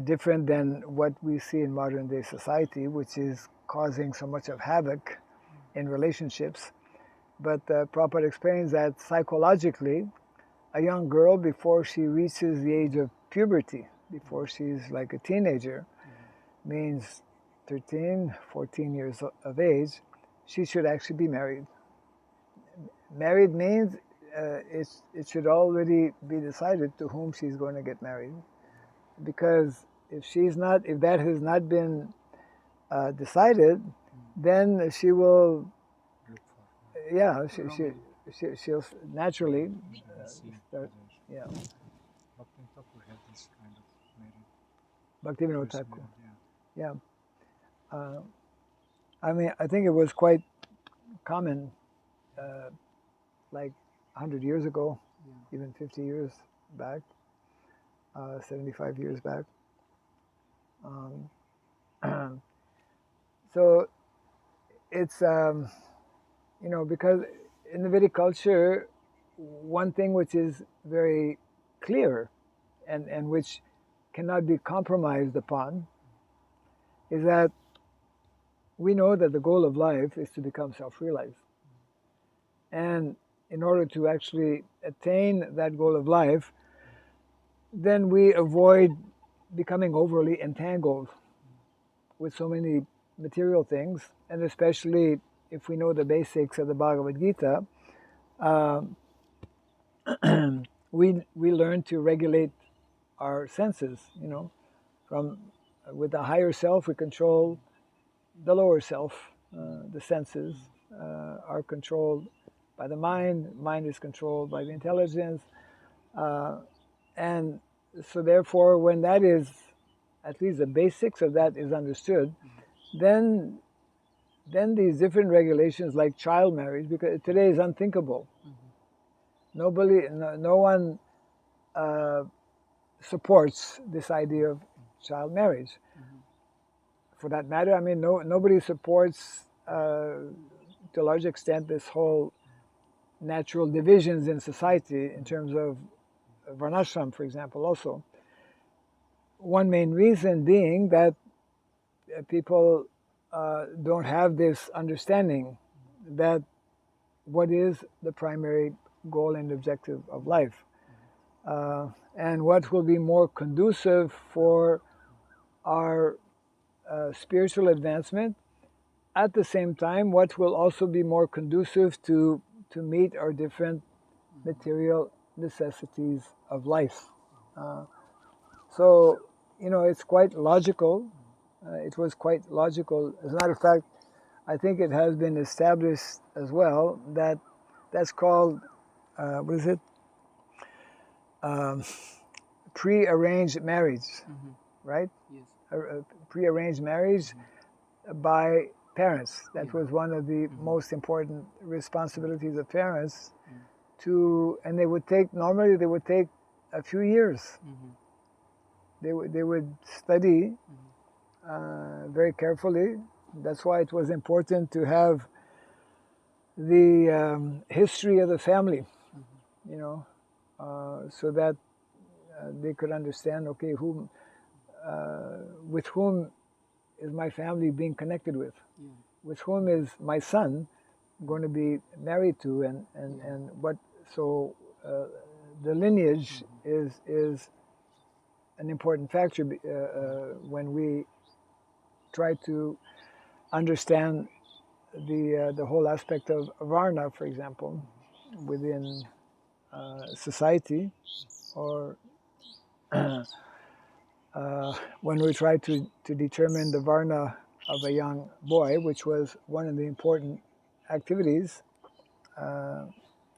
different than what we see in modern day society, which is causing so much of havoc in relationships. But Prabhupada explains that psychologically, a young girl, before she reaches the age of puberty, before she's like a teenager, means 13, 14 years of age, she should actually be married. Married means it should already be decided to whom she's going to get married. Because if that has not been decided, then she will, she'll naturally start, Bhakti Thakur had this kind of marriage. Bhaktivinoda Thakur. I mean, I think it was quite common, like 100 years ago, even 50 years back, 75 years back. So it's, because in the Vedic culture, one thing which is very clear and which cannot be compromised upon is that we know that the goal of life is to become self-realized. And in order to actually attain that goal of life, then we avoid becoming overly entangled with so many material things, and especially if we know the basics of the Bhagavad Gita, we learn to regulate our senses. With the higher self, we control the lower self. The senses are controlled by the mind. Mind is controlled by the intelligence, and so therefore, when that is, at least the basics of that is understood, then these different regulations like child marriage, because today is unthinkable. No one supports this idea of child marriage. For that matter, I mean, nobody supports, to a large extent, this whole natural divisions in society in terms of varnashram, for example, also. One main reason being that people don't have this understanding that what is the primary goal and objective of life, and what will be more conducive for our spiritual advancement. At the same time, what will also be more conducive to meet our different material necessities of life. So, it's quite logical. It was quite logical. As a matter of fact, I think it has been established as well that that's called, what is it? Pre-arranged marriage, right? Yes. Pre-arranged marriage by parents. That was one of the most important responsibilities of parents and normally they would take a few years. They would study very carefully. That's why it was important to have the history of the family, so that they could understand, okay, with whom is my family being connected with? With whom is my son going to be married to, and what? So the lineage is an important factor when we try to understand the whole aspect of Varna, for example, within society, or when we try to determine the Varna of a young boy, which was one of the important activities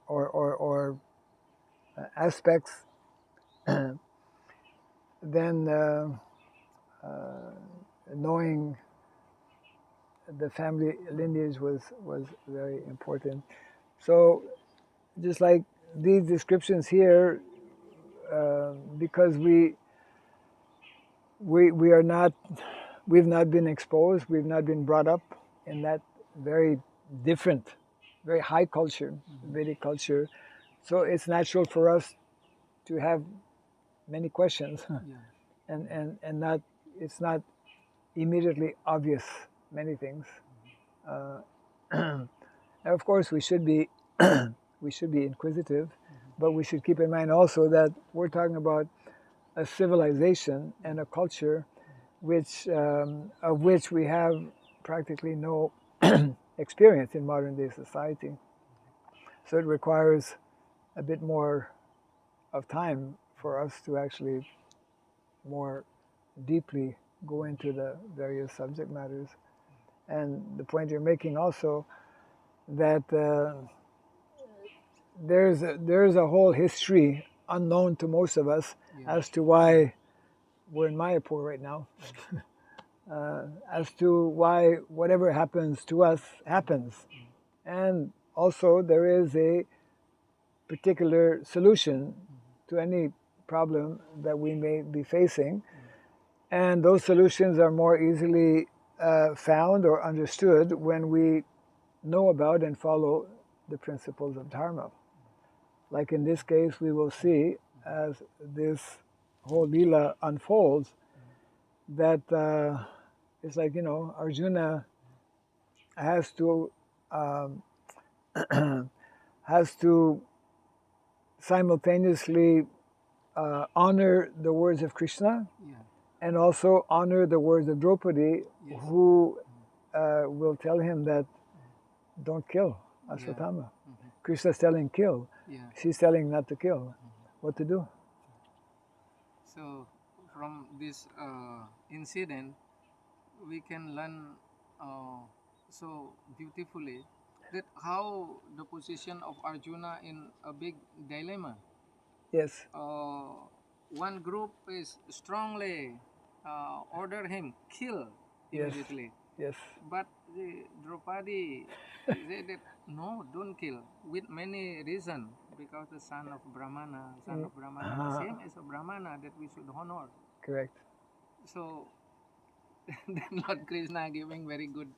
or aspects, then knowing the family lineage was very important. So just like these descriptions here, because we've not been exposed, we've not been brought up in that very different, very high culture, Vedic culture. So it's natural for us to have many questions, and not, it's not immediately obvious many things. And of course, we should be inquisitive, but we should keep in mind also that we're talking about a civilization and a culture of which we have practically no experience in modern day society. So it requires a bit more of time for us to actually more deeply go into the various subject matters. And the point you're making also, that there's a whole history unknown to most of us as to why we're in Mayapur right now. As to why whatever happens to us happens. And also there is a particular solution to any problem that we may be facing. And those solutions are more easily found or understood when we know about and follow the principles of Dharma. Like in this case, we will see as this whole Leela unfolds that it's like, Arjuna has to has to simultaneously honor the words of Krishna and also honor the words of Draupadi, who will tell him that don't kill Ashwatthama. Krishna's telling kill. She's telling not to kill. What to do? So from this incident, we can learn so beautifully that how the position of Arjuna in a big dilemma. Yes. One group is strongly order him kill immediately. Yes. But the Draupadi said that no, don't kill, with many reasons, because the son of Brahmana, the same as a Brahmana that we should honor. Correct. So then Lord Krishna giving very good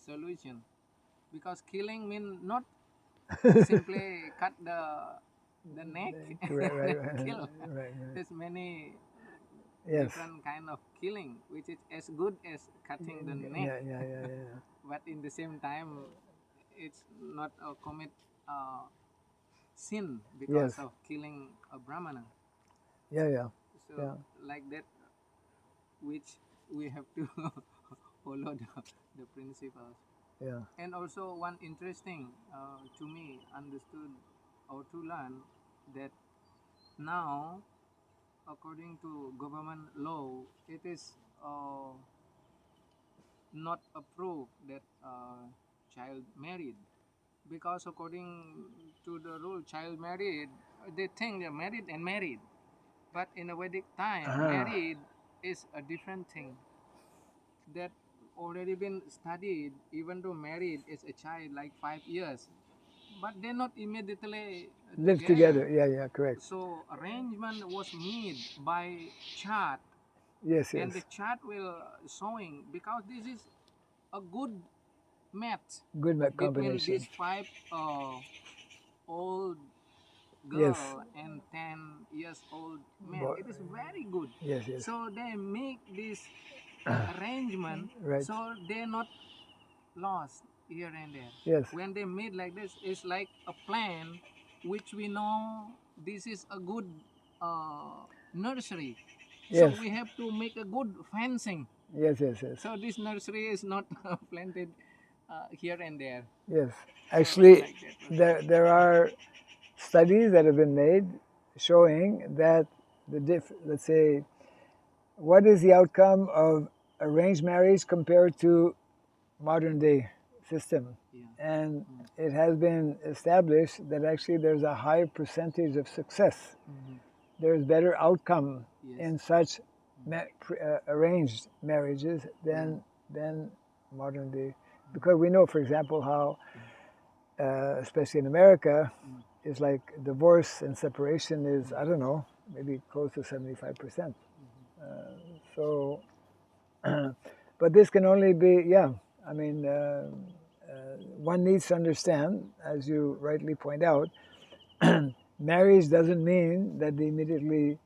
solution, because killing means not simply cut the neck and kill. There's many different kind of killing, which is as good as cutting the neck. But in the same time, it's not a commit sin because of killing a Brahmana. So like that, which we have to follow the principles. And also one interesting to me understood or to learn that now, according to government law, it is not approved that child married, because according to the rule, child married, they think they're married and married, but in a Vedic time, married is a different thing that already been studied. Even though married is a child like 5 years, but they not immediately live together. Correct. So arrangement was made by chart. And the chart will showing, because this is a good match between these 5 old girl and 10 years old man. It is very good. So they make this arrangement, so they're not lost here and there. When they made like this, it's like a plan which we know this is a good nursery. So we have to make a good fencing. So this nursery is not planted here and there. Actually, like there are studies that have been made showing that let's say, what is the outcome of arranged marriage compared to modern day system. Yeah. And it has been established that actually there's a high percentage of success. There's better outcome Yes. in such arranged marriages than modern day. Because we know, for example, how, especially in America, it's like divorce and separation is, I don't know, maybe close to 75%. So, but this can only be, I mean, one needs to understand, as you rightly point out, marriage doesn't mean that they immediately,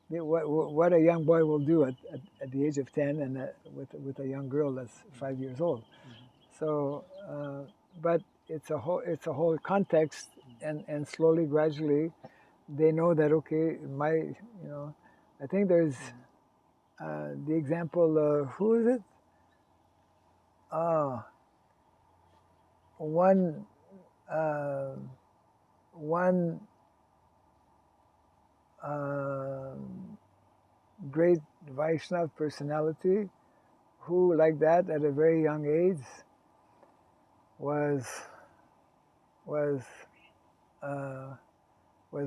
what a young boy will do at the age of 10 and with a young girl that's 5 years old. So, but it's a whole context, and slowly, gradually, they know that, okay, I think there's the example, who is it? One great Vaishnav personality who, like that, at a very young age, was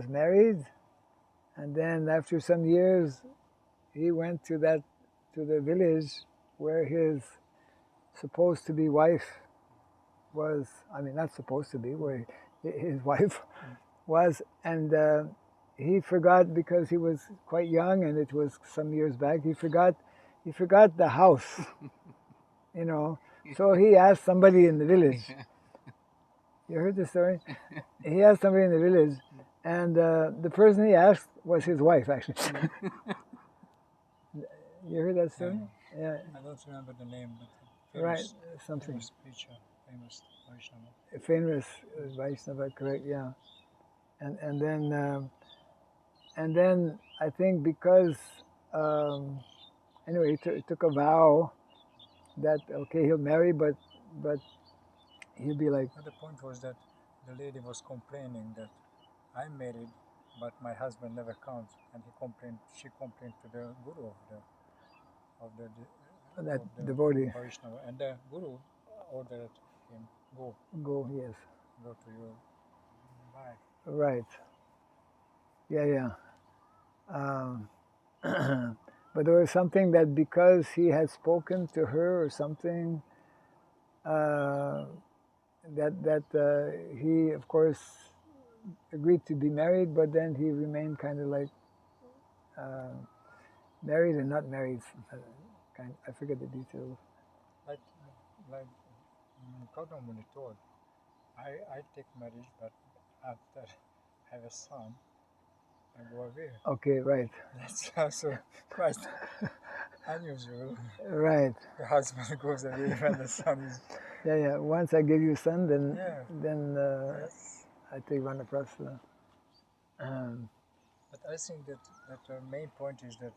married, and then after some years, he went to the village where his supposed to be wife was. I mean, not supposed to be, where his wife was, and he forgot, because he was quite young, and it was some years back. He forgot the house, So he asked somebody in the village. You heard the story? He asked somebody in the village, and the person he asked was his wife, actually. You heard that story? Yeah. I don't remember the name, but famous, something. Famous preacher, famous Vaishnava. Famous Vaishnava, correct? Yeah. And then I think because anyway, he took a vow that, okay, he'll marry, but he'll be like. But the point was that the lady was complaining that I'm married, but my husband never comes, and she complained to the guru of the devotee, Vaishnava, and the guru ordered him, go, yes, go to your wife. Right. Yeah. But there was something that, because he had spoken to her or something, that he, of course, agreed to be married, but then he remained kind of like married and not married. I forget the details. Like Gautam Muni told, I take marriage, but after I have a son, I go away. Okay, right. That's also quite unusual. Right. The husband goes away when the son is. Yeah. Once I give you son, then Yes. I take Vanaprastha. But I think that the main point is that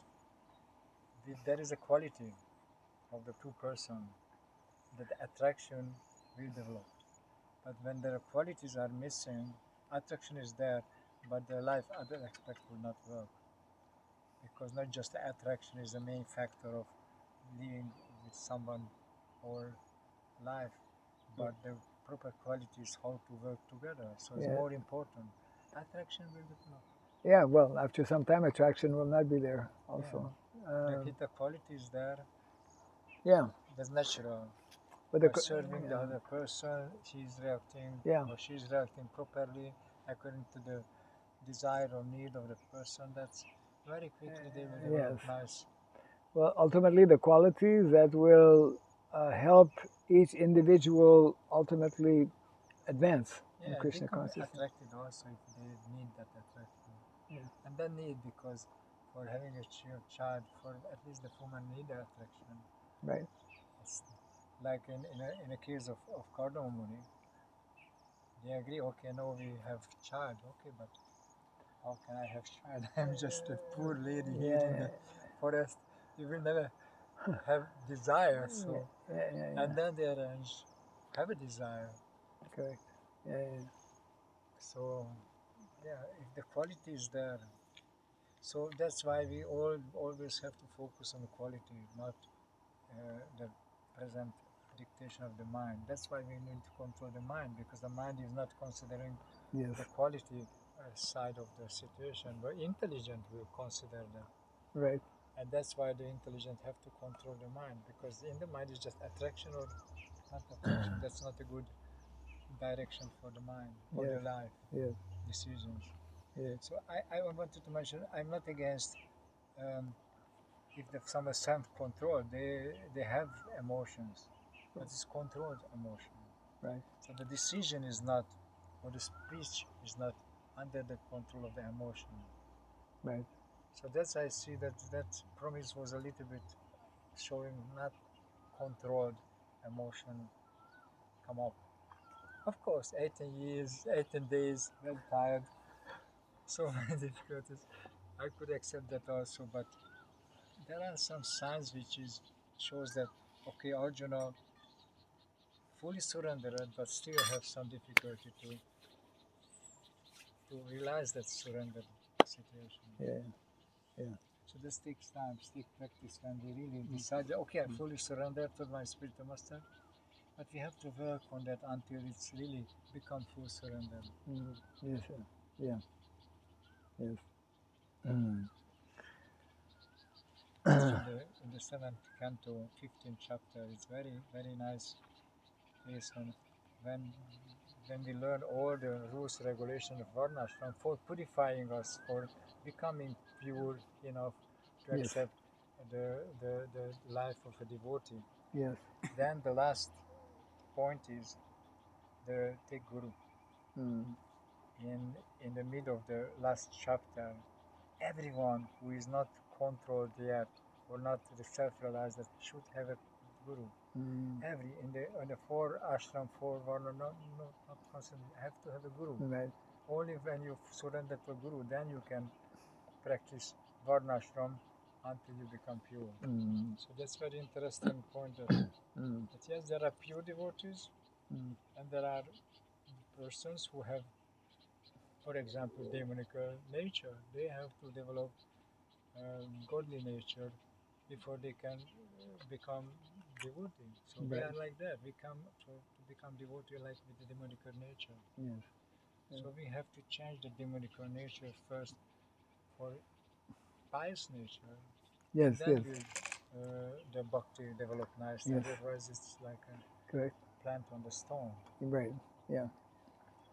there is a quality of the two person that the attraction will develop. But when the qualities are missing, attraction is there, but the life other aspect will not work. Because not just the attraction is the main factor of living with someone or life, but the proper qualities how to work together. So it's more important. Attraction will develop. Yeah, well, after some time, attraction will not be there also. If the quality is there, that's natural. But serving the other person, she's reacting, or she's reacting properly according to the desire or need of the person, that's very quickly they will develop nice. Well, ultimately, the qualities that will help each individual ultimately advance in Krishna consciousness. Attracted also if they need that attraction. And then need, because for having a child, for at least the woman need the attraction. Right. It's like in a case of Gautam Muni, they agree, okay, no, we have child, okay, but how can I have child? I'm just a poor lady here in the forest. You will never have desire. So, and then they arrange, have a desire. Correct. So, if the quality is there, so that's why we always have to focus on the quality, not the present dictation of the mind. That's why we need to control the mind, because the mind is not considering Yes. the quality side of the situation, but intelligent will consider that. Right. And that's why the intelligent have to control the mind, because in the mind is just attraction or not attraction. That's not a good direction for the mind or Yes. the life Yes. decisions. Yes. So I wanted to mention, I'm not against if some are self-control, they have emotions, but it's controlled emotion. Right. So the decision is not, or the speech is not under the control of the emotion. Right. So that's I see that promise was a little bit showing not controlled emotion come up. Of course, 18 years, 18 days, very tired, so many difficulties. I could accept that also, but there are some signs which shows that okay, Arjuna fully surrendered, but still have some difficulty to realize that surrendered situation. Yeah. Yeah. So this takes time, takes practice when we really decide that, okay, I fully surrender to my spiritual master, but we have to work on that until it's really become full surrender. Yes. Yeah. Yes. Mm. So in the 7th canto, 15th chapter, it's very, very nice lesson when we learn all the rules, regulation of Varnashram for purifying us, for becoming pure enough to Yes. accept the life of a devotee. Yes. Then the last point is the take Guru. In the middle of the last chapter, everyone who is not controlled yet or not self-realized that should have a Guru. Every in the 4 ashram, 4 varna, not constantly have to have a Guru. Right. Only when you surrender to a Guru, then you can practice varnashram until you become pure. So that's very interesting point that yes, there are pure devotees and there are persons who have, for example, demonic nature. They have to develop godly nature before they can become devotee. So we are like that. We come to become devotee like with the demonic nature. Yes. So we have to change the demonic nature first for pious nature. Yes. Then Yes. will the bhakti develop nicely. Yes. Otherwise, it's like a Correct. plant on the stone. Right. Yeah.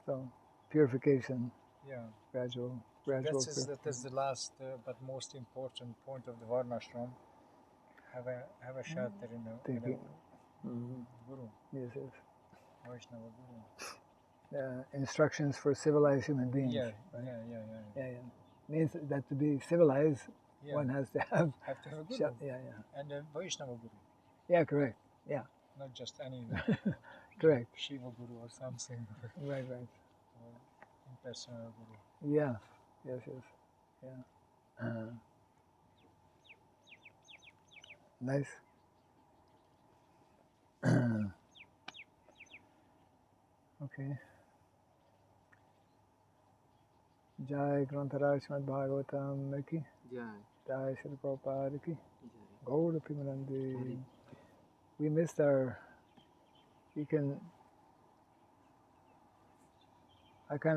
So purification. Yeah. Gradual. That is the last but most important point of the varnashram. Have a shelter in a Guru. Yes. Yes. Vaishnava Guru. Instructions for civilized human beings. Yeah, right? yeah. Means that to be civilized, Yeah. one has to have a Guru. Yeah. And a Vaishnava Guru. Yeah, correct. Yeah. Not just any correct. Shiva Guru or something. Right. Or impersonal Guru. Yeah. Yes. Yeah. Nice. Okay. Jai Grantharaj Srimad Bhagavatam ki. Jai Srila Prabhupada ki. Gaura Pimanandi. We missed our. I kind of